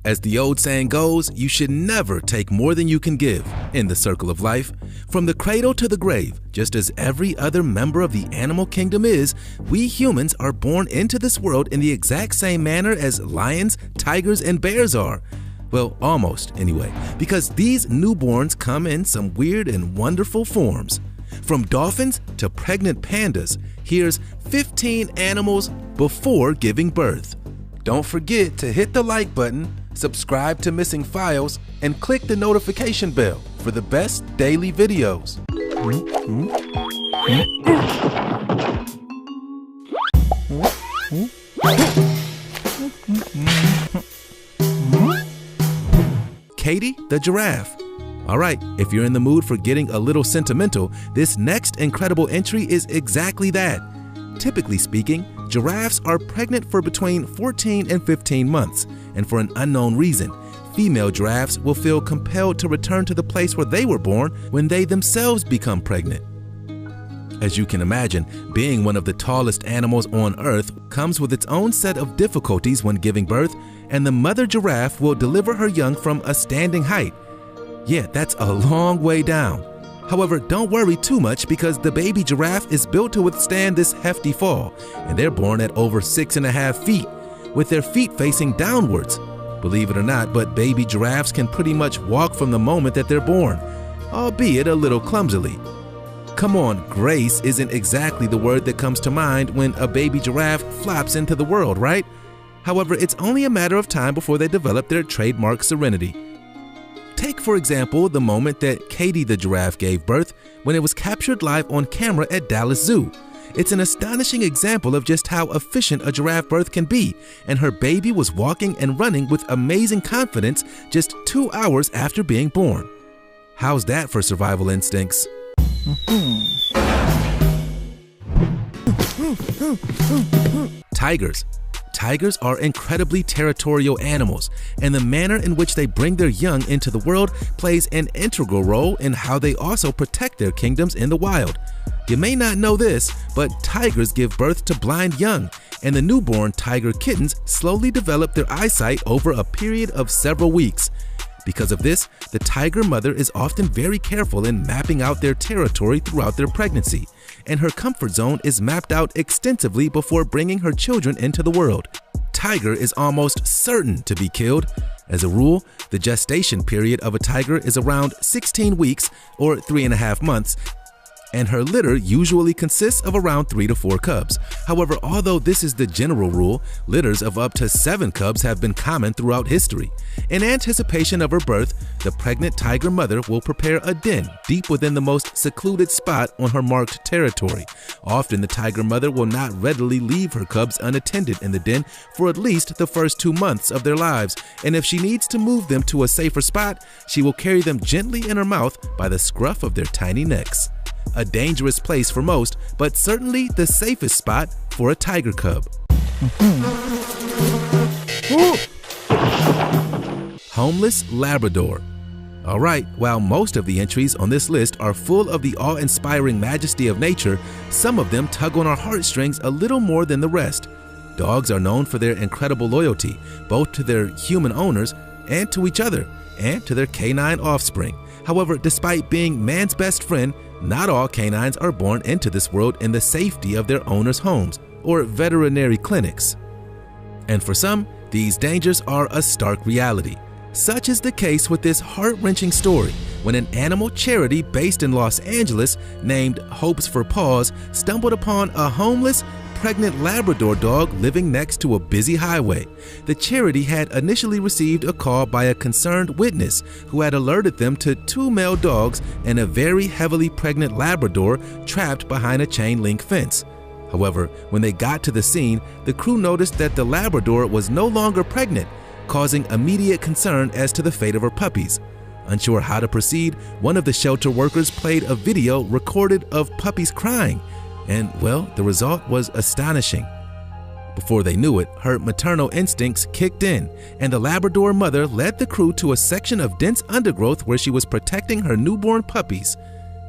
As the old saying goes, you should never take more than you can give in the circle of life. From the cradle to the grave, just as every other member of the animal kingdom is, we humans are born into this world in the exact same manner as lions, tigers, and bears are. Well, almost anyway, because these newborns come in some weird and wonderful forms. From dolphins to pregnant pandas, here's 15 animals before giving birth. Don't forget to hit the like button, subscribe to Missing Files, and click the notification bell for the best daily videos. Katie the giraffe. Alright, if you're in the mood for getting a little sentimental, this next incredible entry is exactly that. Typically speaking, giraffes are pregnant for between 14 and 15 months, and for an unknown reason, female giraffes will feel compelled to return to the place where they were born when they themselves become pregnant. As you can imagine, being one of the tallest animals on Earth comes with its own set of difficulties when giving birth, and the mother giraffe will deliver her young from a standing height. Yeah, that's a long way down. However, don't worry too much because the baby giraffe is built to withstand this hefty fall, and they're born at over 6.5 feet, with their feet facing downwards. Believe it or not, but baby giraffes can pretty much walk from the moment that they're born, albeit a little clumsily. Come on, grace isn't exactly the word that comes to mind when a baby giraffe flops into the world, right? However, it's only a matter of time before they develop their trademark serenity. Take, for example, the moment that Katie the giraffe gave birth when it was captured live on camera at Dallas Zoo. It's an astonishing example of just how efficient a giraffe birth can be, and her baby was walking and running with amazing confidence just 2 hours after being born. How's that for survival instincts? Tigers. Tigers are incredibly territorial animals, and the manner in which they bring their young into the world plays an integral role in how they also protect their kingdoms in the wild. You may not know this, but tigers give birth to blind young, and the newborn tiger kittens slowly develop their eyesight over a period of several weeks. Because of this, the tiger mother is often very careful in mapping out their territory throughout their pregnancy, and her comfort zone is mapped out extensively before bringing her children into the world. Tiger is almost certain to be killed. As a rule, the gestation period of a tiger is around 16 weeks or 3.5 months, and her litter usually consists of around 3 to 4 cubs. However, although this is the general rule, litters of up to 7 cubs have been common throughout history. In anticipation of her birth, the pregnant tiger mother will prepare a den deep within the most secluded spot on her marked territory. Often, the tiger mother will not readily leave her cubs unattended in the den for at least the first 2 months of their lives, and if she needs to move them to a safer spot, she will carry them gently in her mouth by the scruff of their tiny necks. A dangerous place for most, but certainly the safest spot for a tiger cub. Homeless Labrador. Alright, while most of the entries on this list are full of the awe-inspiring majesty of nature, some of them tug on our heartstrings a little more than the rest. Dogs are known for their incredible loyalty, both to their human owners and to each other, and to their canine offspring. However, despite being man's best friend, not all canines are born into this world in the safety of their owners' homes or veterinary clinics. And for some, these dangers are a stark reality. Such is the case with this heart-wrenching story when an animal charity based in Los Angeles named Hopes for Paws stumbled upon a homeless, pregnant Labrador dog living next to a busy highway. The charity had initially received a call by a concerned witness who had alerted them to 2 male dogs and a very heavily pregnant Labrador trapped behind a chain-link fence. However, when they got to the scene, the crew noticed that the Labrador was no longer pregnant, causing immediate concern as to the fate of her puppies. Unsure how to proceed, one of the shelter workers played a video recorded of puppies crying. And, well, the result was astonishing. Before they knew it, her maternal instincts kicked in, and the Labrador mother led the crew to a section of dense undergrowth where she was protecting her newborn puppies.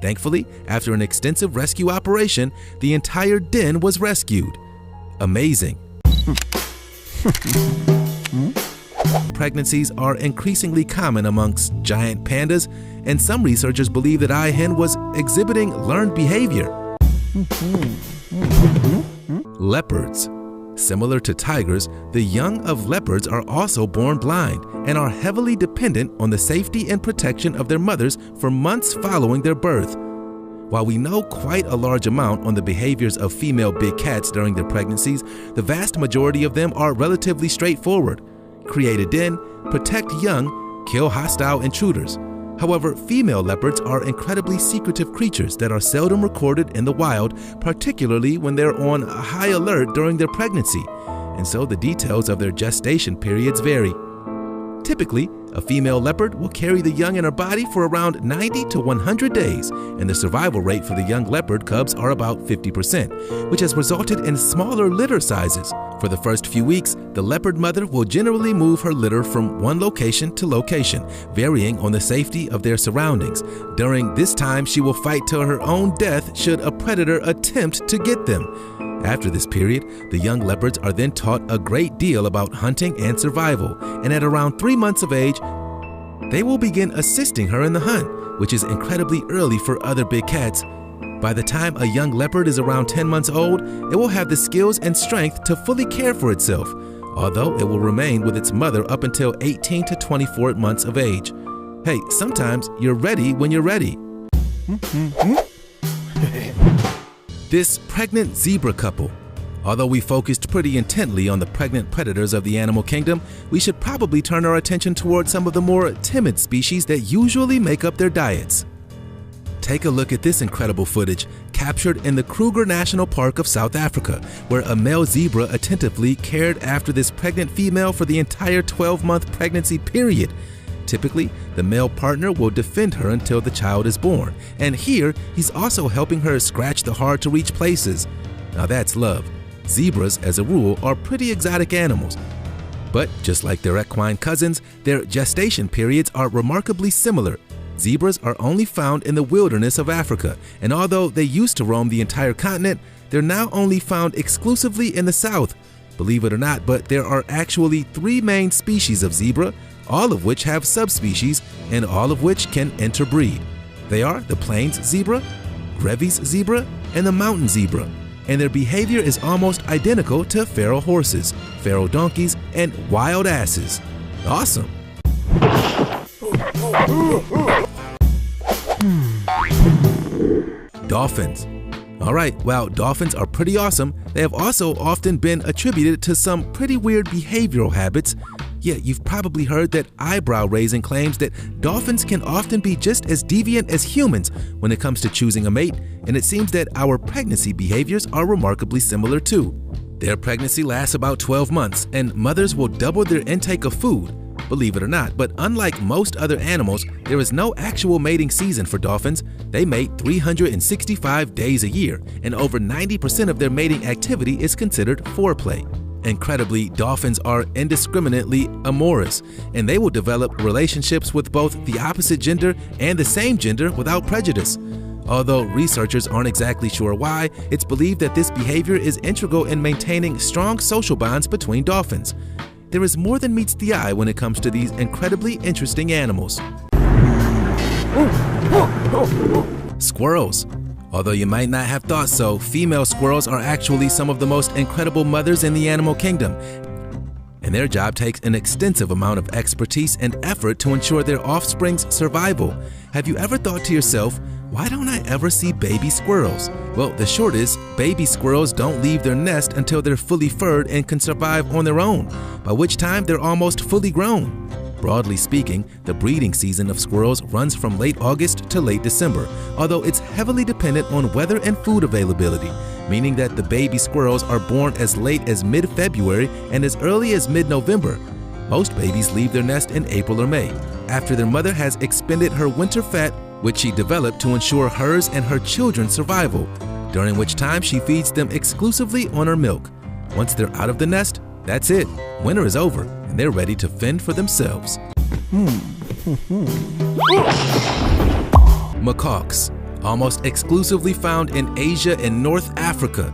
Thankfully, after an extensive rescue operation, the entire den was rescued. Amazing. Pregnancies are increasingly common amongst giant pandas, and some researchers believe that Hen was exhibiting learned behavior. Leopards. Similar to tigers, the young of leopards are also born blind and are heavily dependent on the safety and protection of their mothers for months following their birth. While we know quite a large amount on the behaviors of female big cats during their pregnancies, the vast majority of them are relatively straightforward. Create a den, protect young, kill hostile intruders. However, female leopards are incredibly secretive creatures that are seldom recorded in the wild, particularly when they're on high alert during their pregnancy, and so the details of their gestation periods vary. Typically, a female leopard will carry the young in her body for around 90 to 100 days, and the survival rate for the young leopard cubs are about 50%, which has resulted in smaller litter sizes. For the first few weeks, the leopard mother will generally move her litter from one location to location, varying on the safety of their surroundings. During this time, she will fight to her own death should a predator attempt to get them. After this period, the young leopards are then taught a great deal about hunting and survival, and at around 3 months of age, they will begin assisting her in the hunt, which is incredibly early for other big cats. By the time a young leopard is around 10 months old, it will have the skills and strength to fully care for itself, although it will remain with its mother up until 18 to 24 months of age. Hey, sometimes you're ready when you're ready. This pregnant zebra couple. Although we focused pretty intently on the pregnant predators of the animal kingdom, we should probably turn our attention towards some of the more timid species that usually make up their diets. Take a look at this incredible footage captured in the Kruger National Park of South Africa, where a male zebra attentively cared after this pregnant female for the entire 12-month pregnancy period. Typically, the male partner will defend her until the child is born, and here he's also helping her scratch the hard-to-reach places. Now that's love. Zebras, as a rule, are pretty exotic animals. But just like their equine cousins, their gestation periods are remarkably similar. Zebras are only found in the wilderness of Africa, and although they used to roam the entire continent, they're now only found exclusively in the south. Believe it or not, but there are actually 3 main species of zebra, all of which have subspecies and all of which can interbreed. They are the plains zebra, Grevy's zebra, and the mountain zebra, and their behavior is almost identical to feral horses, feral donkeys, and wild asses. Awesome! Dolphins. Alright, while dolphins are pretty awesome, they have also often been attributed to some pretty weird behavioral habits. Yeah, you've probably heard that eyebrow-raising claims that dolphins can often be just as deviant as humans when it comes to choosing a mate, and it seems that our pregnancy behaviors are remarkably similar too. Their pregnancy lasts about 12 months, and mothers will double their intake of food. Believe it or not, but unlike most other animals, there is no actual mating season for dolphins. They mate 365 days a year, and over 90% of their mating activity is considered foreplay. Incredibly, dolphins are indiscriminately amorous, and they will develop relationships with both the opposite gender and the same gender without prejudice. Although researchers aren't exactly sure why, it's believed that this behavior is integral in maintaining strong social bonds between dolphins. There is more than meets the eye when it comes to these incredibly interesting animals. Squirrels. Although you might not have thought so, female squirrels are actually some of the most incredible mothers in the animal kingdom, and their job takes an extensive amount of expertise and effort to ensure their offspring's survival. Have you ever thought to yourself, why don't I ever see baby squirrels? Well, the short is, baby squirrels don't leave their nest until they're fully furred and can survive on their own, by which time they're almost fully grown. Broadly speaking, the breeding season of squirrels runs from late August to late December, although it's heavily dependent on weather and food availability, meaning that the baby squirrels are born as late as mid-February and as early as mid-November. Most babies leave their nest in April or May, after their mother has expended her winter fat, which she developed to ensure hers and her children's survival, during which time she feeds them exclusively on her milk. Once they're out of the nest, that's it. Winter is over, and they're ready to fend for themselves. Macaques, almost exclusively found in Asia and North Africa.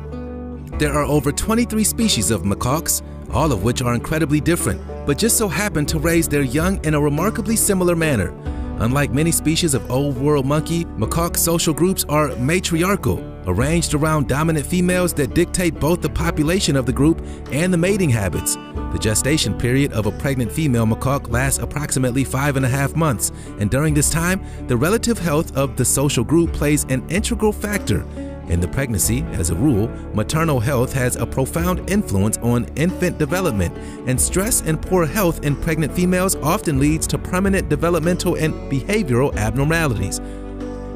There are over 23 species of macaques, all of which are incredibly different. but just so happen to raise their young in a remarkably similar manner. Unlike many species of old world monkey, macaque social groups are matriarchal, arranged around dominant females that dictate both the population of the group and the mating habits. The gestation period of a pregnant female macaque lasts approximately 5.5 months, and during this time, the relative health of the social group plays an integral factor. In the pregnancy, as a rule, maternal health has a profound influence on infant development, and stress and poor health in pregnant females often leads to permanent developmental and behavioral abnormalities.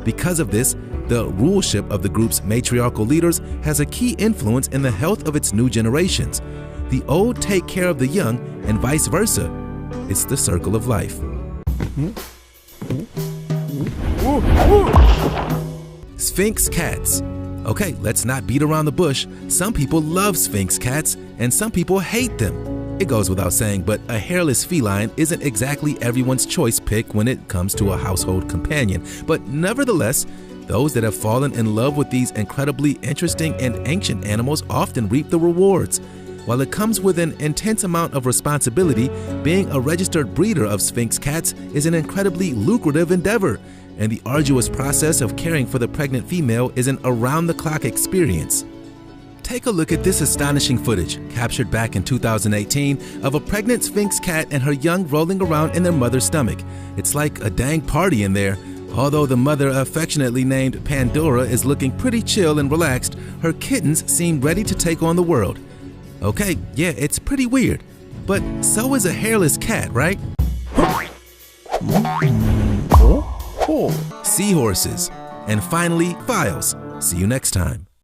Because of this, the ruleship of the group's matriarchal leaders has a key influence in the health of its new generations. The old take care of the young and vice versa. It's the circle of life. Sphinx cats. Okay, let's not beat around the bush. Some people love Sphinx cats and some people hate them. It goes without saying, but a hairless feline isn't exactly everyone's choice pick when it comes to a household companion. But nevertheless, those that have fallen in love with these incredibly interesting and ancient animals often reap the rewards. While it comes with an intense amount of responsibility, being a registered breeder of Sphinx cats is an incredibly lucrative endeavor, and the arduous process of caring for the pregnant female is an around-the-clock experience. Take a look at this astonishing footage, captured back in 2018, of a pregnant Sphinx cat and her young rolling around in their mother's stomach. It's like a dang party in there. Although the mother, affectionately named Pandora, is looking pretty chill and relaxed, her kittens seem ready to take on the world. Okay, yeah, it's pretty weird, but so is a hairless cat, right? Seahorses. And finally, files. See you next time.